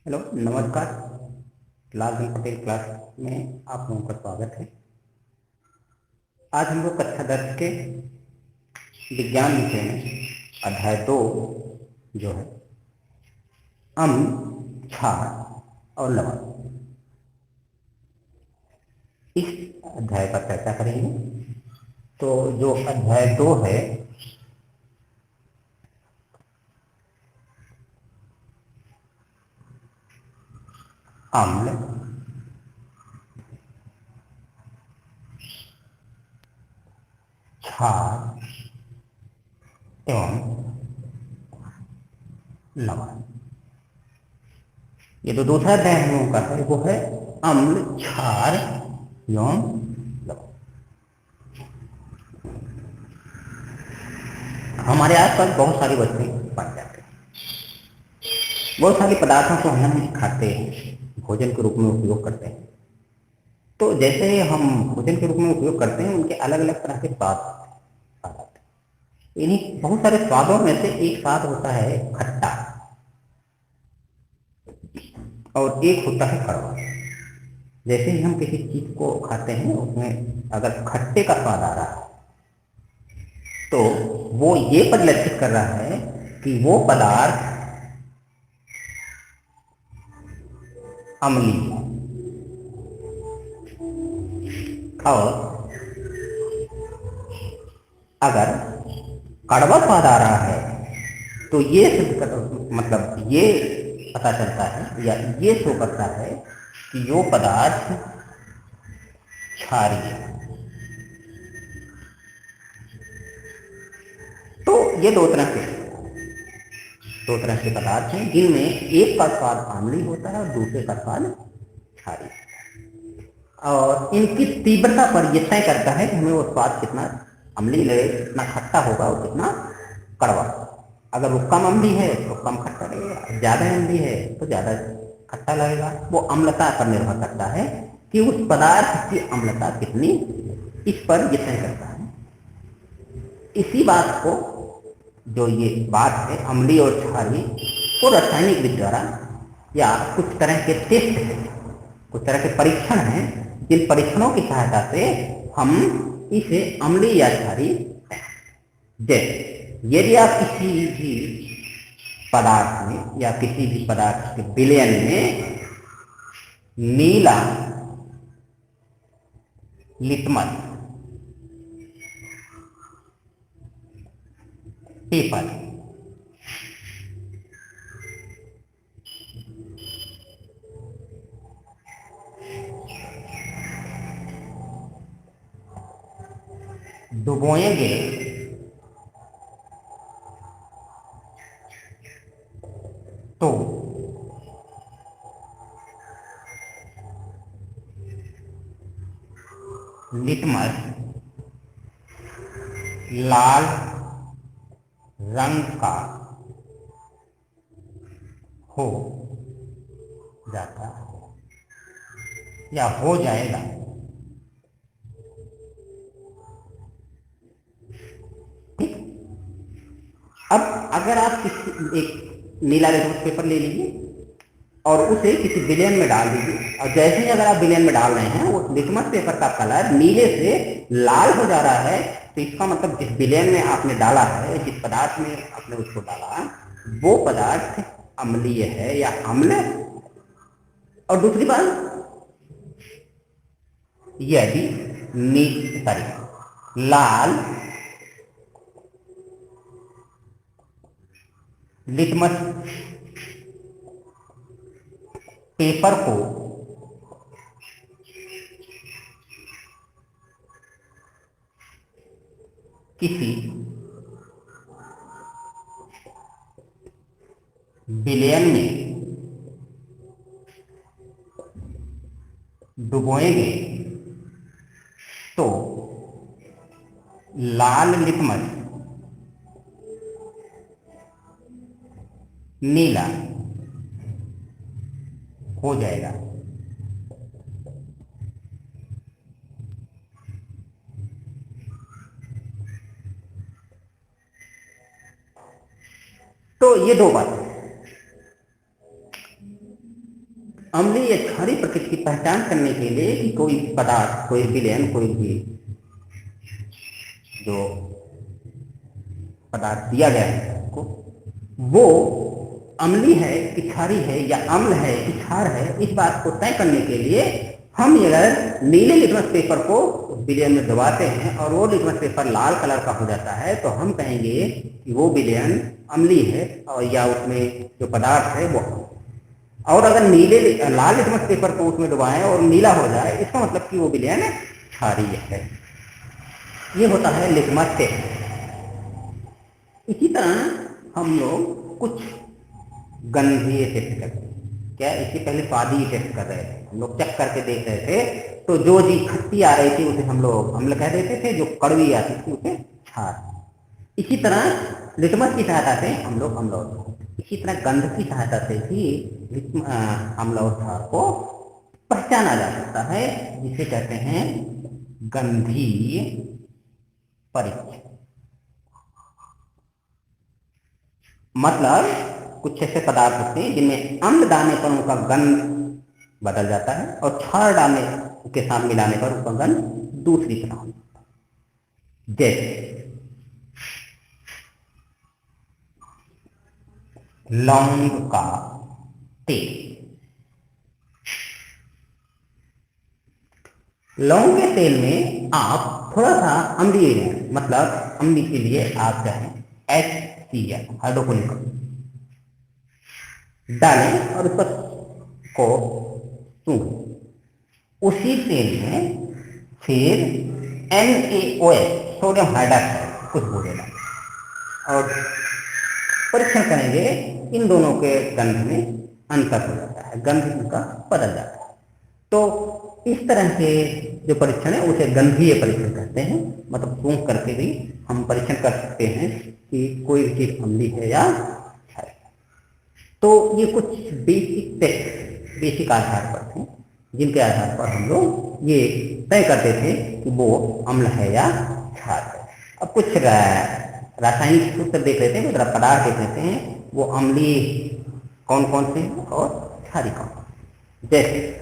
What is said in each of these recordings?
Hello, नमस्कार। Lalchand Patel class में आप लोगों का स्वागत है। आज हम लोग कक्षा 10 के विज्ञान विषय में अध्याय 2 जो है अम्ल, क्षार और लवण, इस अध्याय पर चर्चा करेंगे। तो जो अध्याय 2 है, अम्ल, क्षार एवं लवण, ये जो दूसरा अध्याय हम लोगों का है वो है अम्ल, क्षार एवं लवण। हमारे आसपास बहुत सारी वस्तुएं पाई जाती हैं। बहुत सारे पदार्थों को हम खाते हैं, भोजन के रूप में उपयोग करते हैं। तो जैसे हम भोजन के रूप में उपयोग करते हैं, उनके अलग अलग तरह के स्वाद आ जाते हैं। इन्हीं बहुत सारे स्वादों में से एक स्वाद होता है खट्टा और एक होता है कड़वा। जैसे ही हम किसी चीज को खाते हैं, उसमें अगर खट्टे का स्वाद आ रहा है तो वो ये परिलक्षित कर रहा है कि वो पदार्थ अम्लीय है। और अगर कड़वा स्वाद आ रहा है तो ये सिद्ध कर, मतलब ये पता चलता है या ये शो करता है कि वो पदार्थ क्षारीय है। तो ये दो तरह के पदार्थ हैं जिनमें एक का स्वाद अम्लीय होता है और दूसरे का स्वाद क्षारीय होता है। और इनकी तीव्रता पर यह तय करता है कि हमें वो स्वाद कितना अम्लीय लगे, कितना खट्टा होगा और कितना कड़वा। अगर वो कम अम्लीय है तो कम खट्टा लगेगा, ज्यादा अम्लीय है तो ज्यादा खट्टा लगेगा। वो अम्लता पर निर्भर करता है कि उस पदार्थ की अम्लता कितनी, इस पर यह तय करता है। इसी बात को, जो ये बात है अम्लीय और क्षारीय, वो रासायनिक विद द्वारा या कुछ तरह के टेस्ट है, कुछ तरह के परीक्षण हैं, जिन परीक्षणों की सहायता से हम इसे अम्लीय या क्षारीय, जैसे यदि आप किसी भी पदार्थ में या किसी भी पदार्थ के विलयन में नीला लिटमस पेपर डुबोएंगे तो लिटमस लाल रंग का हो जाता है या हो जाएगा। ठीक। अब अगर आप किसी एक नीला लिटमस पेपर ले लीजिए और उसे किसी विलयन में डाल दीजिए, और जैसे ही अगर आप विलयन में डाल रहे हैं वो लिटमस पेपर का कलर नीले से लाल हो जा रहा है, तो इसका मतलब जिस विलयन में आपने डाला है, जिस पदार्थ में आपने उसको डाला, वो पदार्थ अम्लीय है या अम्ल। और दूसरी बात, यदि लाल लिटमस पेपर को किसी विलयन में डुबोएंगे तो लाल लिटमस नीला हो जाएगा। तो ये दो बातें। ये क्षारीय प्रकृति की पहचान करने के लिए कि कोई पदार्थ, कोई विलयन, कोई भी जो पदार्थ दिया गया है आपको, वो अम्लीय है कि क्षारीय है या अम्ल है कि क्षार है, इस बात को तय करने के लिए हम अगर नीले लिटमस पेपर को विलयन में दबाते हैं और वो लिटमस पेपर लाल कलर का हो जाता है तो हम कहेंगे कि वो विलयन अम्लीय है और या उसमें जो पदार्थ है वो। और अगर लाल लिटमस पेपर को उसमें डुबाएं और नीला हो जाए, इसका मतलब कि वो विलयन क्षारीय है। ये होता है लिटमस टेस्ट। इसी तरह हम लोग कुछ गंधीय टेस्ट करते हैं। क्या इससे पहले स्वादी टेस्ट कर रहे थे, हम लोग चेक करके देख रहे थे, तो जो चीज खट्टी आ रही थी उसे हम लोग अम्ल कह देते थे, जो कड़वी आती थी उसे क्षार। इसी तरह लिटमस की सहायता से हम लोग अम्ल और क्षार, इसी तरह गंध की सहायता से भी अम्ल और क्षार को पहचाना जा सकता है, जिसे कहते हैं गंधीय परीक्षण। मतलब कुछ ऐसे पदार्थ होते हैं जिनमें अम्ल डालने पर उनका गंध बदल जाता है और क्षार डालने के साथ मिलाने पर उसका गंध दूसरी तरह हो जाता है। जैसे लौंग का तेल। लौंग के तेल में आप थोड़ा सा अम्लीय, मतलब अम्ली के लिए आप चाहें HCl हाइड्रोक्लोरिक डालें और उसको सूंघें। उसी तेल में फिर NaOH सोडियम हाइड्रोक्साइड कुछ बोलेगा और परीक्षण करेंगे, इन दोनों के गंध में अंतर हो जाता है, गंध उनका बदल जाता है। तो इस तरह के जो परीक्षण है उसे गंधीय परीक्षण कहते हैं। मतलब सूंघ करके भी हम परीक्षण कर सकते हैं कि कोई भी चीज अम्ली है या क्षार है। तो ये कुछ बेसिक टेस्ट, बेसिक आधार पर थे, जिनके आधार पर हम लोग ये तय करते थे कि वो अम्ल है या क्षार है। अब कुछ रासायनिक सूत्र देख लेते हैं, पदार्थ देख लेते हैं, वो अम्लीय कौन कौन से हैं और क्षारीय कौन। जैसे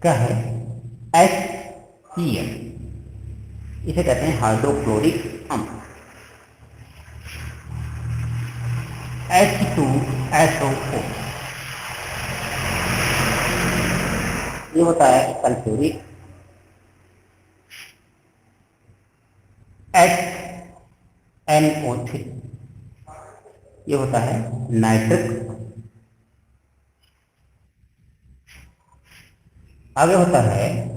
क्या है HCl, इसे कहते हैं हाइड्रोक्लोरिक अम्ल। H2SO4 ये होता है सल्फ्यूरिक। HNO3 ये होता है नाइट्रिक। आगे होता है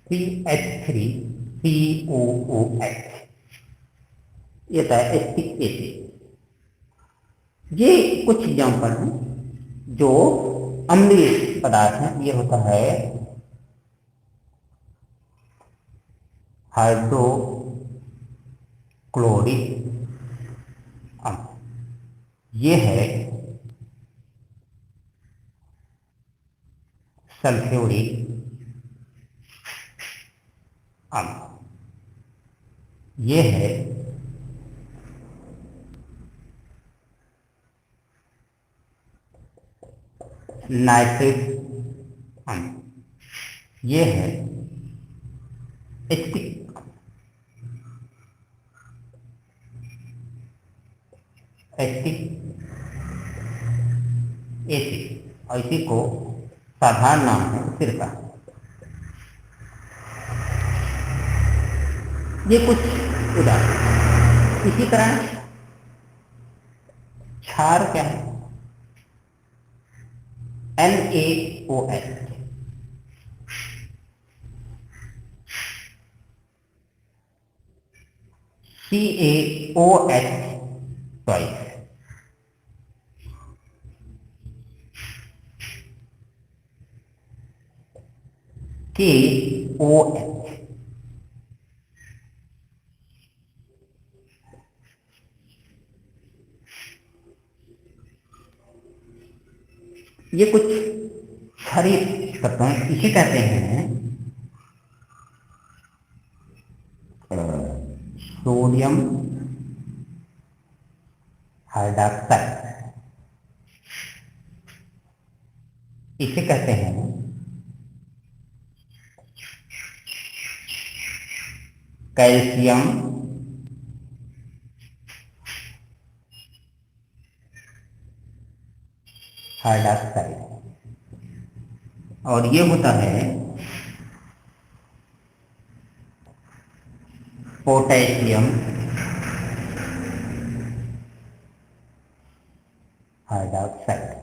CH3COOH, ये होता है एसिटिक एसिड। ये कुछ एग्जाम्पल हैं जो अम्लीय पदार्थ हैं। ये होता है हाइड्रोक्लोरिक अम्ल, ये है सल्फ्यूरिक अम्ल, ये है नाइट्रिक अम्ल, ये है एसिटिक एसिड, और इसी को साधारण नाम है सिरका। ये कुछ उदाहरण। इसी तरह क्षार क्या है, NaOH, CaOH twice, KOH, ये कुछ क्षारीय तत्व हैं, इसे कहते हैं सोडियम हाइड्रॉक्साइड। इसे कहते हैं कैल्शियम हाइड्रॉक्साइड। और ये होता है पोटेशियम हाइड्रॉक्साइड।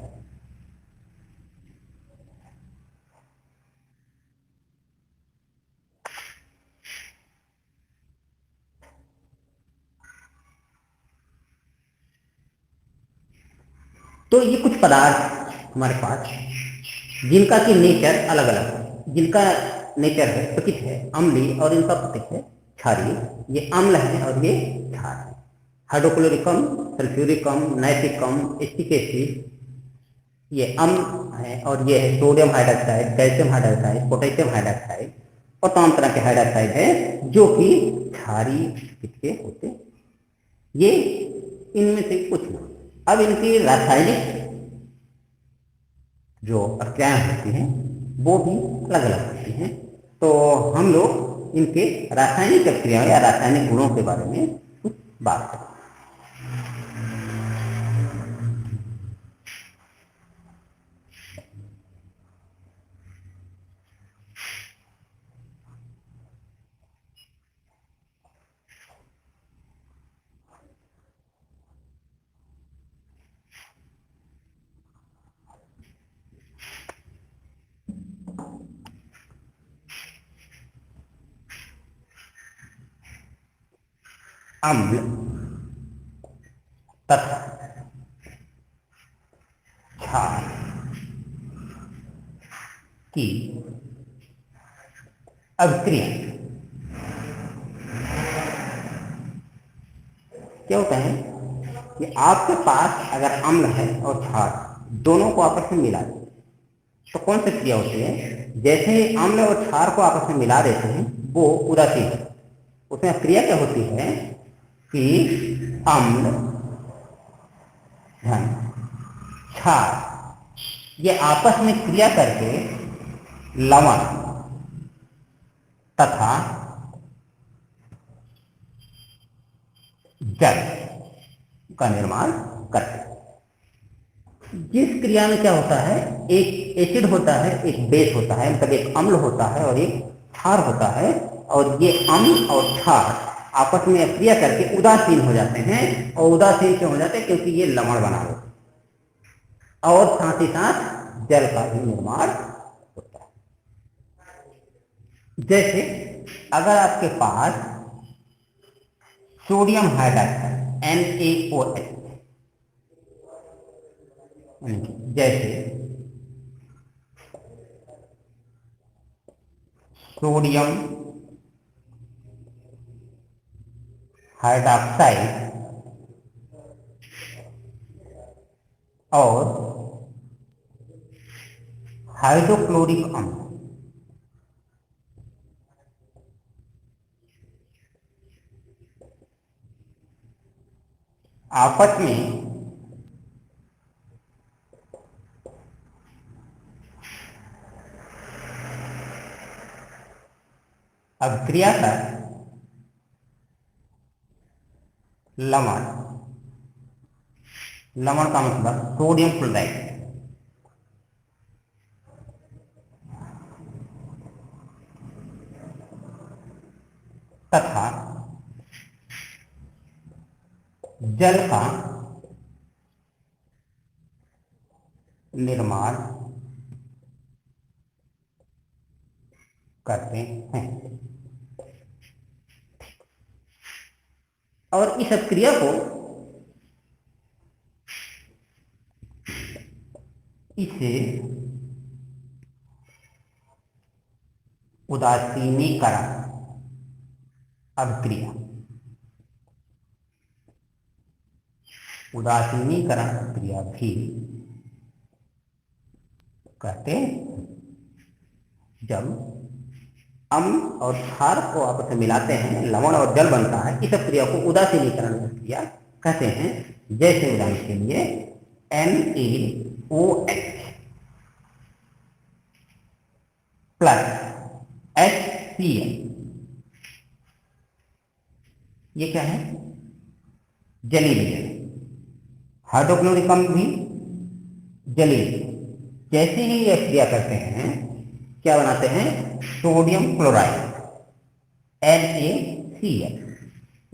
तो ये कुछ पदार्थ हमारे पास जिनका की नेचर अलग अलग है, जिनका नेचर है प्रकृति है अम्लीय और इनका प्रकृति है क्षारीय। ये अम्ल है और ये क्षार है। हाइड्रोक्लोरिकम, सल्फ्यूरिकम, नाइट्रिकम, एसिटिक एसिड, ये अम्ल है। और ये है sodium hydroxide, calcium hydroxide, potassium hydroxide और तमाम तरह के हाइड्रॉक्साइड है जो कि क्षारीय प्रकृति के होते हैं। ये इनमें से कुछ नहीं। अब इनकी रासायनिक जो प्रक्रियाएं होती हैं वो भी अलग अलग होती हैं। तो हम लोग इनके रासायनिक प्रक्रियाओं या रासायनिक गुणों के बारे में कुछ बात करें। अम्ल तथा क्षार की अभिक्रिया क्या होता है कि आपके पास अगर अम्ल है और क्षार दोनों को आपस में मिला दें तो कौन सी क्रिया होती है? जैसे ही अम्ल और क्षार को आपस में मिला देते हैं वो उदासीन है। उसमें क्रिया क्या होती है कि अम्ल धन क्षार ये आपस में क्रिया करके लवण तथा जल का निर्माण करते हैं। जिस क्रिया में क्या होता है, एक एसिड होता है, एक बेस होता है, मतलब एक अम्ल होता है और एक क्षार होता है। और ये अम्ल और क्षार आपस में क्रिया करके उदासीन हो जाते हैं। और उदासीन क्यों हो जाते हैं? क्योंकि ये लवण बना देते हैं और साथ ही साथ जल का भी निर्माण होता है। जैसे अगर आपके पास सोडियम हाइड्रॉक्साइड NaOH जैसे सोडियम हाइड्रॉक्साइड और हाइड्रोक्लोरिक अम्ल आपस में अभिक्रिया कर लवण, लवण का मतलब सोडियम क्लोराइड तथा जल का निर्माण करते हैं। और इस क्रिया को इसे उदासीनीकरण अभिक्रिया, उदासीनीकरण अभिक्रिया भी कहते हैं। जब अम्ल और क्षार को आपस में मिलाते हैं, लवण और जल बनता है, इस क्रिया को उदासीनीकरण क्रिया कहते हैं। जैसे उदाहरण के लिए NaOH प्लस HCl, ये क्या है? जलीय विलयन। हाइड्रोक्लोरिक अम्ल भी जलीय। जैसे ही यह क्रिया करते हैं, क्या बनाते हैं? Sodium chloride NaCl।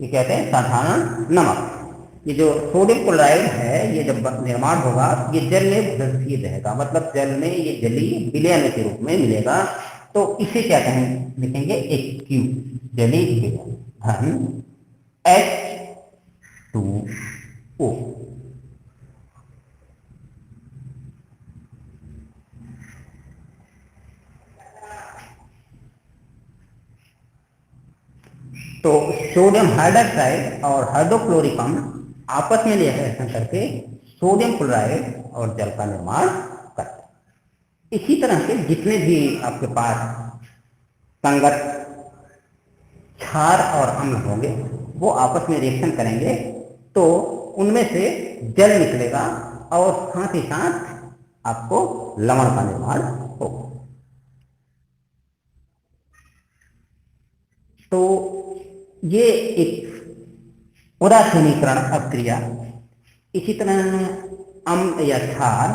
ये कहते हैं साधारण नमक। ये जो सोडियम क्लोराइड है, ये जब निर्माण होगा, ये जल में घुलनशील रहेगा, मतलब जल में ये जलीय विलयन के रूप में मिलेगा। तो इसे क्या कहेंगे? लिखेंगे H2, जलीय विलयन धन H2O। तो सोडियम हाइड्रोक्साइड और हाइड्रोक्लोरिक अम्ल आपस में रिएक्शन करके सोडियम क्लोराइड और जल का निर्माण करते हैं। इसी तरह से जितने भी आपके पास संगत क्षार और अम्ल होंगे, वो आपस में रिएक्शन करेंगे, तो उनमें से जल निकलेगा और साथ ही साथ आपको लवण का निर्माण होगा। तो ये एक उदासीनीकरण अभिक्रिया। इसी तरह अम्ल या क्षार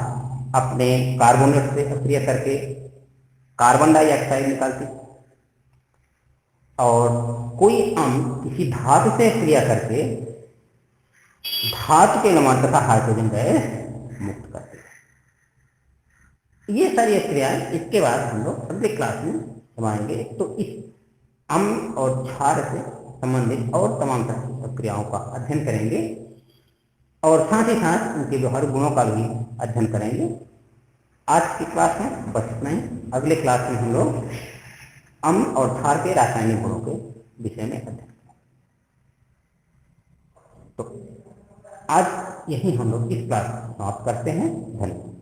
अपने कार्बोनेट से अभिक्रिया करके कार्बन डाइऑक्साइड निकालती, और कोई अम्ल किसी धातु से क्रिया करके धातु के लवण तथा हाइड्रोजन गैस मुक्त करते हैं। ये सारी क्रियाएं इसके बाद हम लोग अगले क्लास में समझेंगे। तो इस अम्ल और क्षार से संबंधित और तमाम तरह की प्रक्रियाओं का अध्ययन करेंगे, और साथ ही साथ उनके व्यवहारिक गुणों का भी अध्ययन करेंगे। आज की क्लास में बस इतना ही। अगले क्लास में हम लोग अम्ल और क्षार के रासायनिक गुणों के विषय में अध्ययन करेंगे। तो आज यही हम लोग इस क्लास समाप्त करते हैं। धन्यवाद।